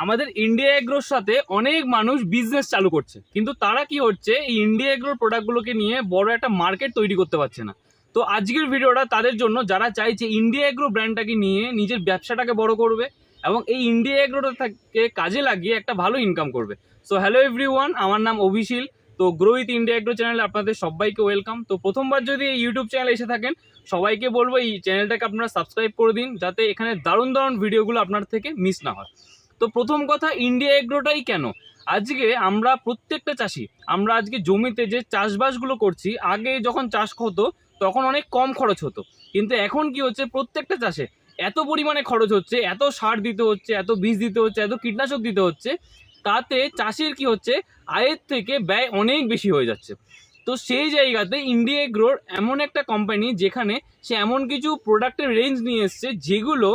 আমাদের ইন্ডিয়া এগ্রোর সাথে অনেক মানুষ বিজনেস চালু করছে, কিন্তু তারা কি হচ্ছে এই ইন্ডিয়া এগ্রোর প্রোডাক্টগুলোকে নিয়ে বড় একটা মার্কেট তৈরি করতে পারছে না। তো আজকের ভিডিওটা তাদের জন্য যারা চাইছে ইন্ডিয়া এগ্রো ব্র্যান্ডটাকে নিয়ে নিজের ব্যবসাটাকে বড় করবে এবং এই ইন্ডিয়া এগ্রোটাকে কাজে লাগিয়ে একটা ভালো ইনকাম করবে। সো হ্যালো এভরিওয়ান, আমার নাম অভিশীল। তো গ্রো উইথ ইন্ডিয়া এগ্রো চ্যানেলে আপনাদের সবাইকে ওয়েলকাম। তো প্রথমবার যদি এই ইউটিউব চ্যানেলে এসে থাকেন, সবাইকে বলবো এই চ্যানেলটাকে আপনারা সাবস্ক্রাইব করে দিন, যাতে এখানে দারুণ দারুণ ভিডিওগুলো আপনার থেকে মিস না হয়। তো প্রথম কথা, ইন্ডিয়া এগ্রোটাই কেন? আজকে আমরা প্রত্যেকটা চাষি, আমরা আজকে জমিতে যে চাষবাসগুলো করছি, আগে যখন চাষ হতো তখন অনেক কম খরচ হতো, কিন্তু এখন কি হচ্ছে, প্রত্যেকটা চাষে এত পরিমাণে খরচ হচ্ছে, এত সার দিতে হচ্ছে, এত বীজ দিতে হচ্ছে, এত কীটনাশক দিতে হচ্ছে, তাতে চাষির কি হচ্ছে, আয়ের থেকে ব্যয় অনেক বেশি হয়ে যাচ্ছে। তো সেই জায়গাতে ইন্ডিয়া এগ্রোর এমন একটা কোম্পানি, যেখানে সে এমন কিছু প্রোডাক্টের রেঞ্জ নিয়ে এসছে যেগুলো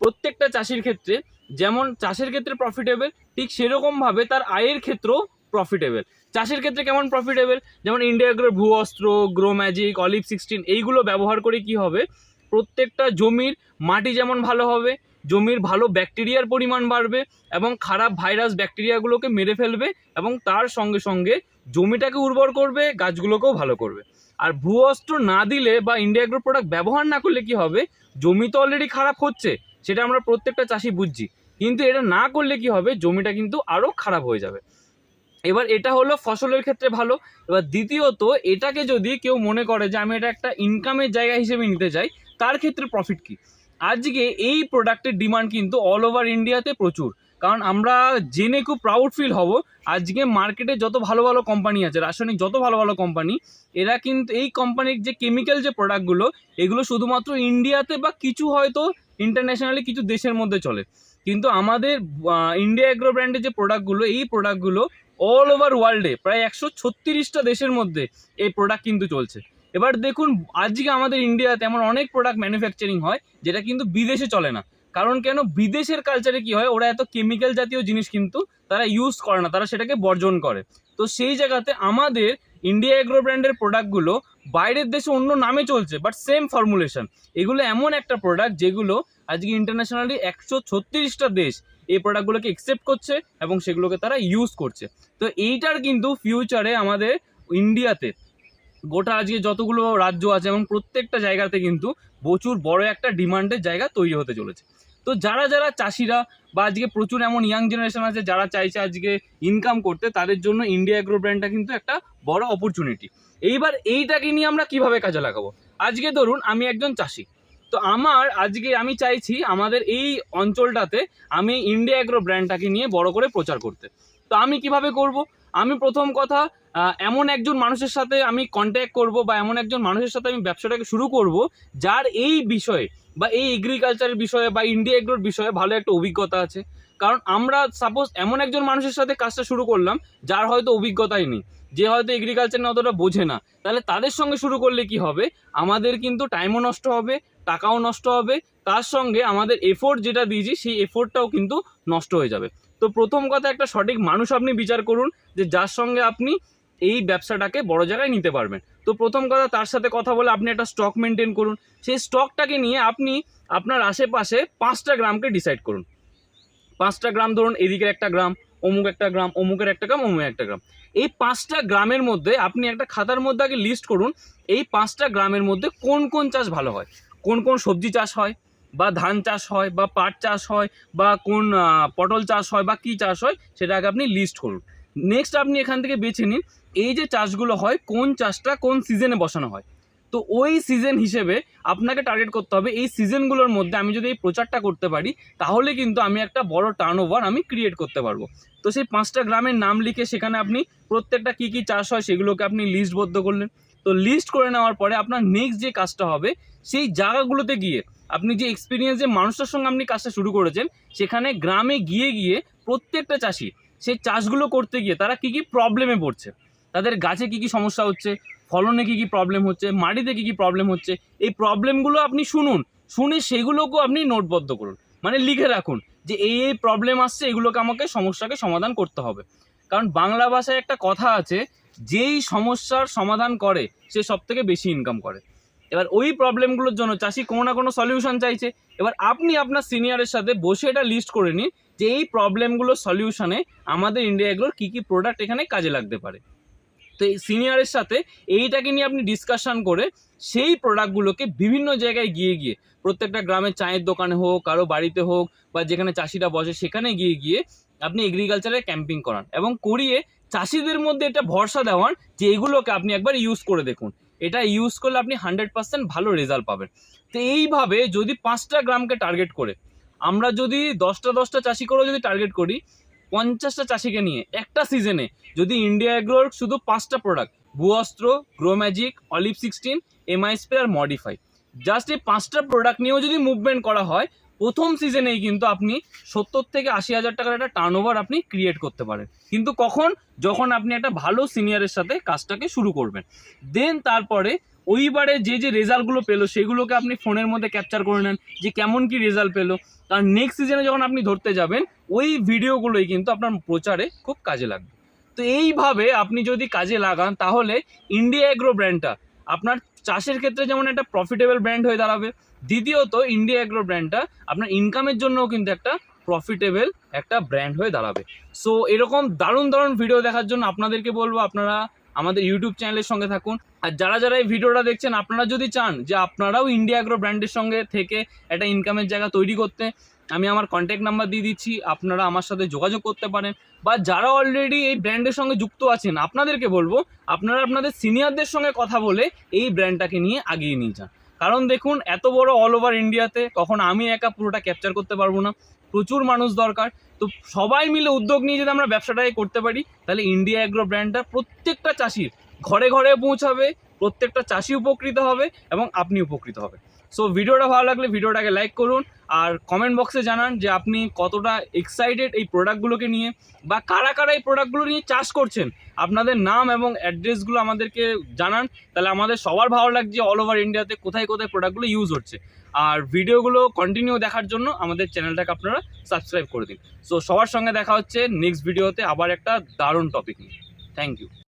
প্রত্যেকটা চাষির ক্ষেত্রে যেমন চাষের ক্ষেত্রে প্রফিটেবল, ঠিক সেরকমভাবে তার আয়ের ক্ষেত্রেও প্রফিটেবল। চাষের ক্ষেত্রে কেমন প্রফিটেবল? যেমন ইন্ডিয়া এগ্রোর ভূ অস্ত্র, গ্রো ম্যাজিক, অলিভ 16 এইগুলো ব্যবহার করে কি হবে, প্রত্যেকটা জমির মাটি যেমন ভালো হবে, জমির ভালো ব্যাকটেরিয়ার পরিমাণ বাড়বে এবং খারাপ ভাইরাস ব্যাকটেরিয়াগুলোকে মেরে ফেলবে এবং তার সঙ্গে সঙ্গে জমিটাকে উর্বর করবে, গাছগুলোকেও ভালো করবে। আর ভূ অস্ত্র না দিলে বা ইন্ডিয়া এগ্রো প্রোডাক্ট ব্যবহার না করলে কি হবে, জমি তো অলরেডি খারাপ হচ্ছে, সেটা আমরা প্রত্যেকটা চাষি বুঝছি, কিন্তু এটা না করলে কি হবে, জমিটা কিন্তু আরও খারাপ হয়ে যাবে। এবার এটা হলো ফসলের ক্ষেত্রে ভালো। এবার দ্বিতীয়ত, এটাকে যদি কেউ মনে করে যে আমি এটা একটা ইনকামের জায়গা হিসেবে নিতে চাই, তার ক্ষেত্রে প্রফিট কি? আজকে এই প্রোডাক্টের ডিমান্ড কিন্তু অল ওভার ইন্ডিয়াতে প্রচুর। কারণ আমরা জেনে খুব প্রাউড ফিল হব, আজকে মার্কেটে যত ভালো ভালো কোম্পানি আছে, রাসায়নিক যত ভালো ভালো কোম্পানি, এরা কিন্তু এই কোম্পানির যে কেমিক্যাল যে প্রোডাক্টগুলো, এগুলো শুধুমাত্র ইন্ডিয়াতে বা কিছু হয়তো ইন্টারন্যাশনালি কিছু দেশের মধ্যে চলে, কিন্তু আমাদের ইন্ডিয়া এগ্রো ব্র্যান্ডের যে প্রোডাক্টগুলো, এই প্রোডাক্টগুলো অল ওভার ওয়ার্ল্ডে প্রায় 136টা দেশের মধ্যে এই প্রোডাক্ট কিন্তু চলছে। এবার দেখুন, আজকে আমাদের ইন্ডিয়াতে এমন অনেক প্রোডাক্ট ম্যানুফ্যাকচারিং হয় যেটা কিন্তু বিদেশে চলে না। কারণ কেন? বিদেশের কালচারে কি হয়, ওরা এত কেমিক্যাল জাতীয় জিনিস কিন্তু তারা ইউজ করে না, তারা সেটাকে বর্জন করে। তো সেই জায়গাতে আমাদের ইন্ডিয়া এগ্রো ব্র্যান্ডের প্রোডাক্টগুলো বাইরের দেশে অন্য নামে চলছে, বাট সেম ফর্মুলেশন। এগুলো এমন একটা প্রোডাক্ট যেগুলো আজকে ইন্টারন্যাশনালি 136টা দেশ এই প্রোডাক্টগুলোকে অ্যাকসেপ্ট করছে এবং সেগুলোকে তারা ইউজ করছে। তো এইটার কিন্তু ফিউচারে আমাদের ইন্ডিয়াতে গোটা আজকে যতগুলো রাজ্য আছে এবং প্রত্যেকটা জায়গাতে কিন্তু প্রচুর বড় একটা ডিমান্ডের জায়গা তৈরি হতে চলেছে। তো যারা যারা চাষিরা বা আজকে প্রচুর এমন ইয়াং জেনারেশন আছে যারা চাইছে আজকে ইনকাম করতে, তাদের জন্য ইন্ডিয়া এগ্রো ব্র্যান্ডটা কিন্তু একটা বড় অপরচুনিটি। এইবার এইটাকে নিয়ে আমরা কিভাবে কাজে লাগাবো? আজকে ধরুন আমি একজন চাষি, তো আজকে আমি চাইছি আমাদের এই অঞ্চলটাতে আমি ইন্ডিয়া এগ্রো ব্র্যান্ডটাকে নিয়ে বড় করে প্রচার করতে। তো আমি কিভাবে করব? আমি প্রথম কথা, এমন একজন মানুষের সাথে আমি কন্ট্যাক্ট করব বা এমন একজন মানুষের সাথে আমি ব্যবসাটাকে শুরু করব যার এই বিষয়ে বা এই এগ্রিকালচারের বিষয়ে বা ইন্ডিয়া এগ্রোর বিষয়ে ভালো একটা অভিজ্ঞতা আছে। কারণ আমরা সাপোজ এমন একজন মানুষের সাথে কাজটা শুরু করলাম যার হয়তো অভিজ্ঞতাই নেই, যে হয়তো এগ্রিকালচার নিয়ে অতটা বোঝে না, তাহলে তাদের সঙ্গে শুরু করলে কি হবে, আমাদের কিন্তু টাইমও নষ্ট হবে, টাকাও নষ্ট হবে, তার সঙ্গে আমাদের এফোর্ট যেটা দিয়েছি সেই এফোর্টটাও কিন্তু নষ্ট হয়ে যাবে। তো প্রথম কথা, একটা সঠিক মানুষ আপনি বিচার করুন যে যার সঙ্গে আপনি এই ব্যবসাটাকে বড় জায়গায় নিতে পারবেন। তো প্রথম কথা, তার সাথে কথা বলে আপনি একটা স্টক মেনটেন করুন। সেই স্টকটাকে নিয়ে আপনি আপনার আশেপাশে 5টা গ্রামকে ডিসাইড করুন। 5টা গ্রাম ধরুন, এদিকের একটা গ্রাম, অমুক একটা গ্রাম, অমুকের একটা গ্রাম, অমুক একটা গ্রাম। এই 5টা গ্রামের মধ্যে আপনি একটা খাতার মধ্যে আগে লিস্ট করুন, এই 5টা গ্রামের মধ্যে কোন কোন চাষ ভালো হয়, কোন কোন সবজি চাষ হয়, বা ধান চাষ হয়, বা পাট চাষ হয়, বা কোন পটল চাষ হয়, বা কী চাষ হয়, সেটা আগে আপনি লিস্ট করুন। নেক্সট আপনি এখান থেকে বেছে নিন এই যে চাষগুলো হয়, কোন চাষটা কোন সিজনে বসানো হয়। তো ওই সিজন হিসেবে আপনাকে টার্গেট করতে হবে, এই সিজনগুলোর মধ্যে আমি যদি এই প্রচারটা করতে পারি, তাহলে কিন্তু আমি একটা বড় টার্নওভার আমি ক্রিয়েট করতে পারবো। তো সেই 5টা গ্রামের নাম লিখে সেখানে আপনি প্রত্যেকটা কী কী চাষ হয় সেগুলোকে আপনি লিস্টবদ্ধ করলেন। তো লিস্ট করে নেওয়ার পরে আপনার নেক্সট যে কাজটা হবে, সেই জায়গাগুলোতে গিয়ে আপনি যে এক্সপিরিয়েন্স যে মানুষটার সঙ্গে আপনি কাজটা শুরু করেছেন, সেখানে গ্রামে গিয়ে গিয়ে প্রত্যেকটা চাষি সেই চাষগুলো করতে গিয়ে তারা কী কী প্রবলেমে পড়ছে, তাদের গাছে কী কী সমস্যা হচ্ছে, ফলনে কী কী প্রবলেম হচ্ছে, মাটিতে কী কী প্রবলেম হচ্ছে, এই প্রবলেমগুলো আপনি শুনুন, শুনে সেগুলোকেও আপনি নোটবদ্ধ করুন, মানে লিখে রাখুন যে এই এই প্রবলেম আসছে, এগুলোকে আমাকে সমস্যাকে সমাধান করতে হবে। কারণ বাংলা ভাষায় একটা কথা আছে, যেই সমস্যার সমাধান করে সে সবথেকে বেশি ইনকাম করে। এবার ওই প্রবলেমগুলোর জন্য চাষি কোনো না কোনো সলিউশন চাইছে। এবার আপনি আপনার সিনিয়রের সাথে বসে এটা লিস্ট করে নিন যে এই প্রবলেমগুলো সলিউশনে আমাদের ইন্ডিয়া এগ্রোর কী কী প্রোডাক্ট এখানে কাজে লাগতে পারে। তো এই সিনিয়রের সাথে এইটাকে নিয়ে আপনি ডিসকাশন করে সেই প্রোডাক্টগুলোকে বিভিন্ন জায়গায় গিয়ে গিয়ে প্রত্যেকটা গ্রামের চায়ের দোকানে হোক, কারো বাড়িতে হোক, বা যেখানে চাষিরা বসে সেখানে গিয়ে গিয়ে আপনি এগ্রিকালচারের ক্যাম্পিং করান এবং করিয়ে চাষিদের মধ্যে এটা ভরসা দেওয়ান যে এগুলোকে আপনি একবার ইউজ করে দেখুন, এটা ইউজ করলে আপনি 100% ভালো রেজাল্ট পাবেন। তো এইভাবে যদি 5টা গ্রামকে টার্গেট করে আমরা যদি 10টা চাষি করেও যদি টার্গেট করি, 50টা চাষিকে নিয়ে একটা সিজনে যদি ইন্ডিয়া এগ্রোর শুধু 5টা প্রোডাক্ট ভূঅস্ত্র, grow magic, olive 16, MI spray আর মডিফাই, জাস্ট এই 5টা প্রোডাক্ট নিয়েও যদি মুভমেন্ট করা হয়, প্রথম সিজনেই কিন্তু আপনি 70 থেকে 80 হাজার টাকার একটা টার্নওভার আপনি ক্রিয়েট করতে পারেন। কিন্তু কখন? যখন আপনি একটা ভালো সিনিয়রের সাথে কাজটাকে শুরু করবেন। দেন তারপরে ওইবারে যে যে রেজাল্টগুলো পেলো সেগুলোকে আপনি ফোনের মধ্যে ক্যাপচার করে নেন যে কেমন কি রেজাল্ট পেলো। তার নেক্সট সিজনে যখন আপনি ধরতে যাবেন ওই ভিডিওগুলোই কিন্তু আপনার প্রচারে খুব কাজে লাগবে। তো এইভাবে আপনি যদি কাজে লাগান তাহলে ইন্ডিয়া এগ্রো ব্র্যান্ডটা আপনার চাষের ক্ষেত্রে যেমন একটা প্রফিটেবল ব্র্যান্ড হয়ে দাঁড়াবে, দ্বিতীয়ত ইন্ডিয়া এগ্রো ব্র্যান্ডটা আপনার ইনকামের জন্যও কিন্তু একটা প্রফিটেবল একটা ব্র্যান্ড হয়ে দাঁড়াবে। সো এরকম দারুণ দারুণ ভিডিও দেখার জন্য আপনাদেরকে বলবো আপনারা আমাদের ইউটিউব চ্যানেলের সঙ্গে থাকুন। আর যারা যারা এই ভিডিওটা দেখছেন আপনারা যদি চান যে আপনারাও ইন্ডিয়া এগ্রো ব্র্যান্ডের সঙ্গে থেকে একটা ইনকামের জায়গা তৈরি করতে, আমি আমার কন্ট্যাক্ট নাম্বার দিয়ে দিচ্ছি, আপনারা আমার সাথে যোগাযোগ করতে পারেন। বা যারা অলরেডি এই ব্র্যান্ডের সঙ্গে যুক্ত আছেন আপনাদেরকে বলবো আপনারা আপনাদের সিনিয়রদের সঙ্গে কথা বলে এই ব্র্যান্ডটাকে নিয়ে আগিয়ে নিয়ে যান। কারণ দেখুন এত বড় অল ওভার ইন্ডিয়াতে কখন আমি একা পুরোটা ক্যাপচার করতে পারবো না, প্রচুর মানুষ দরকার। তো সবাই মিলে উদ্যোগ নিয়ে যদি আমরা ব্যবসাটাকে করতে পারি তাহলে ইন্ডিয়া এগ্রো ব্র্যান্ডটা প্রত্যেকটা চাষির ঘরে ঘরে পৌঁছাবে, প্রত্যেকটা চাষি উপকৃত হবে এবং আপনি উপকৃত হবে। সো ভিডিওটা ভালো লাগলে ভিডিওটাকে লাইক করুন আর কমেন্ট বক্সে জানান যে আপনি কতটা এক্সাইটেড এই প্রোডাক্টগুলোকে নিয়ে, বা কারা কারা এই প্রোডাক্টগুলো নিয়ে চাষ করছেন আপনাদের নাম এবং অ্যাড্রেসগুলো আমাদেরকে জানান। তাহলে আমাদের সবার ভালো লাগছে অল ওভার ইন্ডিয়াতে কোথায় কোথায় প্রোডাক্টগুলো ইউজ হচ্ছে। আর ভিডিওগুলো কন্টিনিউ দেখার জন্য আমাদের চ্যানেলটাকে আপনারা সাবস্ক্রাইব করে দিন। সো সবার সঙ্গে দেখা হচ্ছে নেক্সট ভিডিওতে আবার একটা দারুণ টপিক নিয়ে। Thank you.